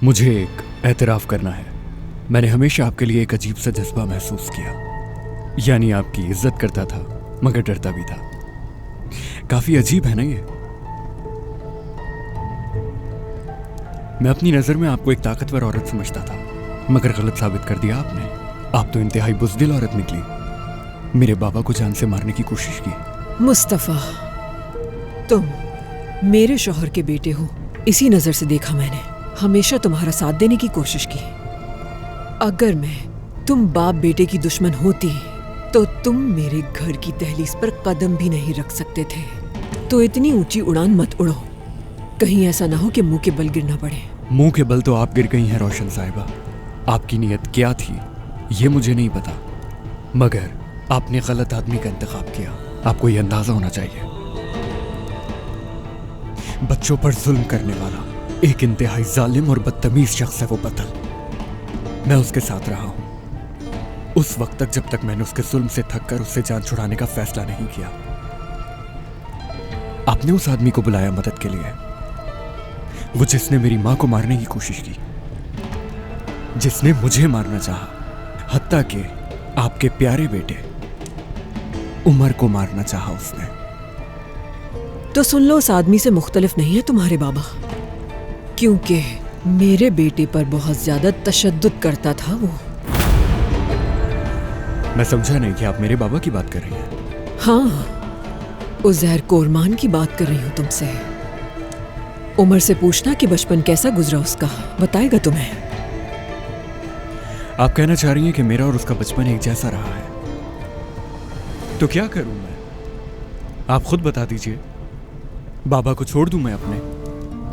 मुझे एक एतराफ़ करना है। मैंने हमेशा आपके लिए एक अजीब सा जज्बा महसूस किया। यानी आपकी इज्जत करता था मगर डरता भी था। काफी अजीब है ना ये। मैं अपनी नजर में आपको एक ताकतवर औरत समझता था मगर गलत साबित कर दिया आपने। आप तो इंतहाई बुज़दिल औरत निकली। मेरे बाबा को जान से मारने की कोशिश की। मुस्तफा, तुम मेरे शौहर के बेटे हो, इसी नजर से देखा मैंने। हमेशा तुम्हारा साथ देने की कोशिश की। अगर मैं तुम बाप बेटे की दुश्मन होती तो तुम मेरे घर की दहलीज पर कदम भी नहीं रख सकते थे। तो इतनी ऊंची उड़ान मत उड़ो, कहीं ऐसा ना हो कि मुंह के बल गिरना पड़े। मुंह के बल तो आप गिर गई हैं रोशन साहिबा। आपकी नीयत क्या थी ये मुझे नहीं पता, मगर आपने गलत आदमी का इंतखाब किया। आपको ये अंदाजा होना चाहिए। बच्चों पर जुल्म करने वाला एक इंतहाई जालिम और बदतमीज शख्स है वो बतल। मैं उसके साथ रहा हूं उस वक्त तक जब तक मैंने उसके जुल्म से थक कर उससे जान छुड़ाने का फैसला नहीं किया। आपने उस आदमी को बुलाया मदद के लिए, वो जिसने मेरी मां को मारने की कोशिश की, जिसने मुझे मारना चाहा, हत्ता कि आपके प्यारे बेटे उमर को मारना चाहा उसने। तो सुन लो, उस आदमी से मुख्तलिफ नहीं है तुम्हारे बाबा, क्योंकि मेरे बेटे पर बहुत ज्यादा तशद्दुद करता था वो। मैं समझा नहीं कि आप मेरे बाबा की बात कर रही हैं। हाँ, उज़ैर कोरमान की बात कर रही हूँ तुमसे। उमर से पूछना कि बचपन कैसा गुजरा उसका, बताएगा तुम्हें। आप कहना चाह रही हैं कि मेरा और उसका बचपन एक जैसा रहा है। तो क्या करूं मैं, आप खुद बता दीजिए। बाबा को छोड़ दूं मैं अपने?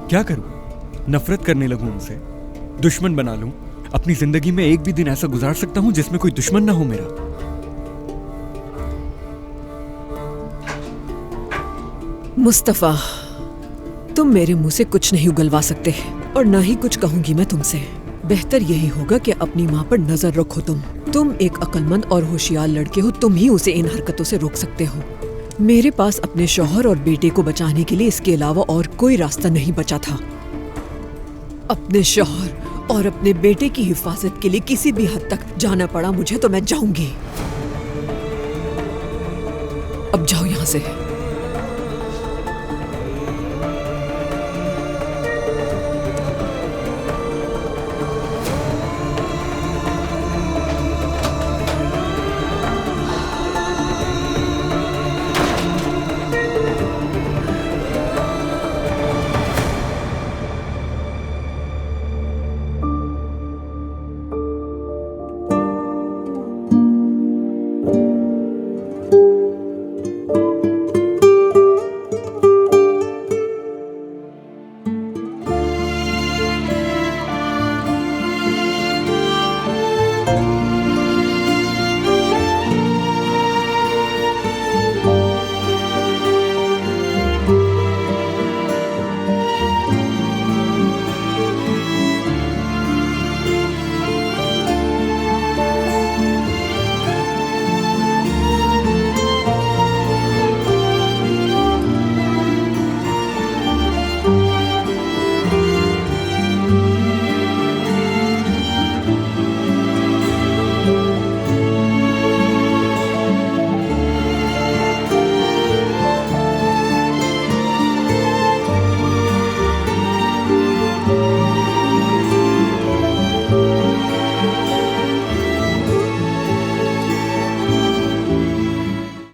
क्या करूं? नफरत करने लगूं उनसे, दुश्मन बना लूं? अपनी जिंदगी में एक भी दिन ऐसा गुजार सकता हूं जिसमें कोई दुश्मन ना हो मेरा? मुस्तफा, तुम मेरे मुंह से कुछ नहीं उगलवा सकते और ना ही कुछ कहूंगी मैं तुमसे। बेहतर यही होगा कि अपनी माँ पर नजर रखो। तुम एक अक्लमंद और होशियार लड़के हो, तुम ही उसे इन हरकतों से रोक सकते हो। मेरे पास अपने शौहर और बेटे को बचाने के लिए इसके अलावा और कोई रास्ता नहीं बचा था। अपने शौहर और अपने बेटे की हिफाजत के लिए किसी भी हद तक जाना पड़ा मुझे तो मैं जाऊंगी। अब जाओ यहाँ से।